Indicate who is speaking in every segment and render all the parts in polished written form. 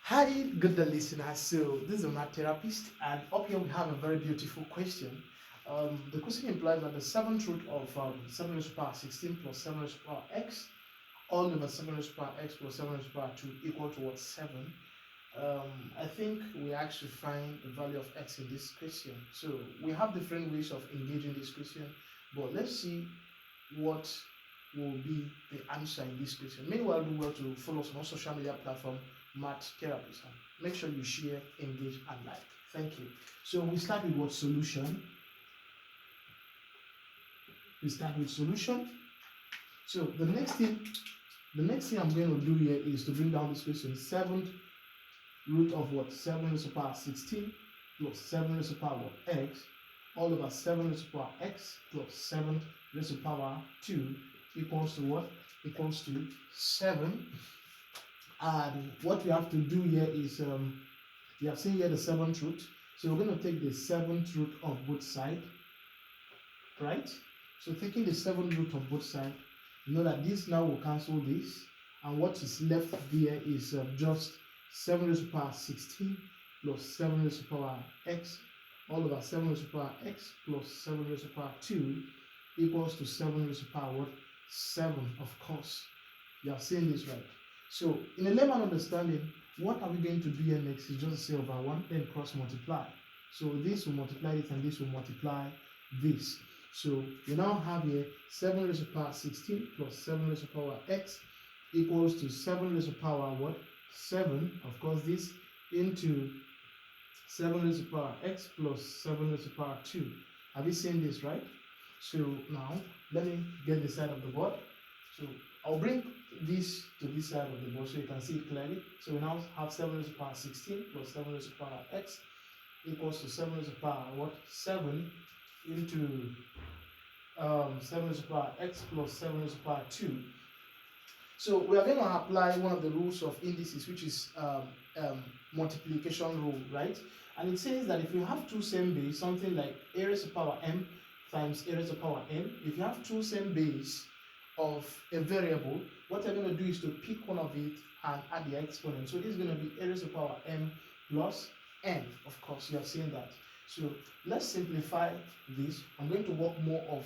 Speaker 1: Hi, good listeners. So this is a math therapist, and up here we have a very beautiful question. The question implies that the seventh root of 7 raised to the power 16 plus 7 raised to the power x all over 7 raised to the power x plus 7 raised to the power 2 equal to what? 7. I think we actually find the value of x in this question. So we have different ways of engaging this question, but let's see what will be the answer in this question. Meanwhile, do well to follow us on our social media platform, Math Therapist. Make sure you share, engage, and like. Thank you. So we start with what? Solution. We start with solution. So the next thing I'm going to do here is to bring down this question. Seventh root of what? 7 raised to the power 16 plus 7 raised to the power what? X all over 7 raised to the power x plus 7 raised to the power 2 equals to what? Equals to 7. And what we have to do here is, you have seen here the seventh root. So we're going to take the seventh root of both sides, right? So taking the seventh root of both sides, you know that this now will cancel this. And what is left there is just 7 raised to the power 16 plus 7 raised to the power x all over 7 raised to the power x plus 7 raised to the power 2 equals to 7 raised to the power what? 7, of course. You have seen this, right? So in a layman understanding, what are we going to do here next is just say over 1, then cross multiply. So this will multiply this and this will multiply this. So we now have here 7 raised to the power 16 plus 7 raised to the power x equals to 7 raised to the power what? 7, of course, this into 7 raised to the power x plus 7 raised to the power 2. Have you seen this, right? So now let me get the side of the board. So I'll bring this to this side of the board so you can see it clearly. So we now have 7 raised to the power 16 plus 7 raised to the power x equals to 7 raised to the power what? 7 into 7 raised to the power x plus 7 raised to the power 2. So we are going to apply one of the rules of indices, which is multiplication rule, right? And it says that if you have two same base, something like a raised to the power m times a raised to the power n, if you have two same base of a variable, what you're going to do is to pick one of it and add the exponent. So this is going to be a raised to the power m plus n. Of course, you have seen that. So let's simplify this. I'm going to work more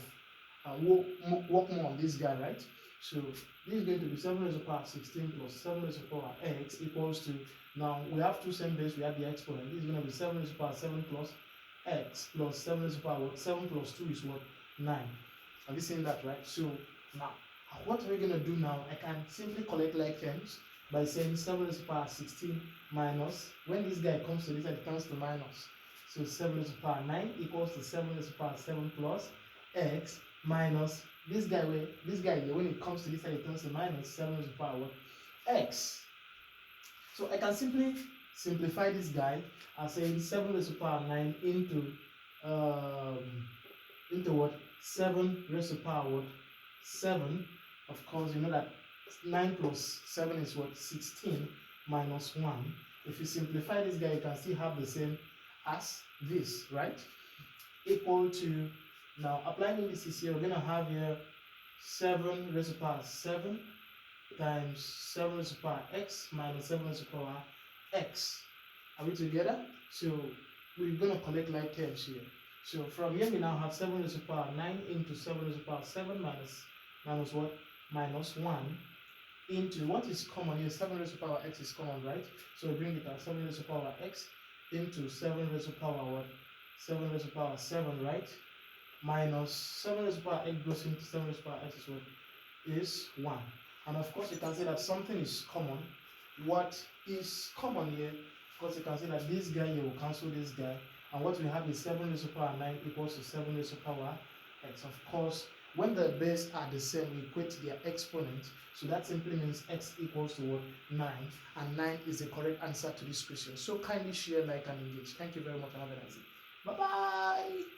Speaker 1: on this guy, right? So this is going to be 7 raised to the power 16 plus 7 raised to the power x equals to, now we have two same base, we have the exponent. This is going to be 7 raised to the power 7 plus x plus 7 raised to the power what? 7 plus 2 is what? 9. Have you seen that, right? So now, what are we going to do now? I can simply collect like terms by saying 7 raised to the power 16 minus, when this guy comes to this side, it comes to minus. So 7 raised to the power 9 equals to 7 raised to the power 7 plus x minus this guy here, when it comes to this side, it comes to minus 7 raised to the power what? X. So I can simply simplify this guy as saying 7 raised to the power 9 into what? 7 raised to the power what? 7. Of course, you know that 9 plus 7 is what? 16 minus 1. If you simplify this guy, you can still have the same as this, right? Equal to, now applying indices here, we're going to have here 7 raised to the power 7 times 7 raised to the power x minus 7 raised to the power x. Are we together? So we're going to collect like terms here. So from here we now have 7 raised to the power 9 into 7 raised to the power 7 minus what? Minus 1 into what is common here. 7 raised to the power x is common, right? So we bring it out. 7 raised to the power x into 7 raised to the power what? 7 raised to the power 7, right? Minus 7 raised to the power x goes into 7 raised to the power x is what? Is 1. And of course you can say that something is common. What is common here? Of course you can say that this guy here will cancel this guy. And what we have is 7 raised to the power 9 equals to 7 raised to the power x. Of course, when the base are the same, we equate their exponent. So that simply means x equals to what? 9. And 9 is the correct answer to this question. So kindly share, like, and engage. Thank you very much and have a nice day. Bye-bye.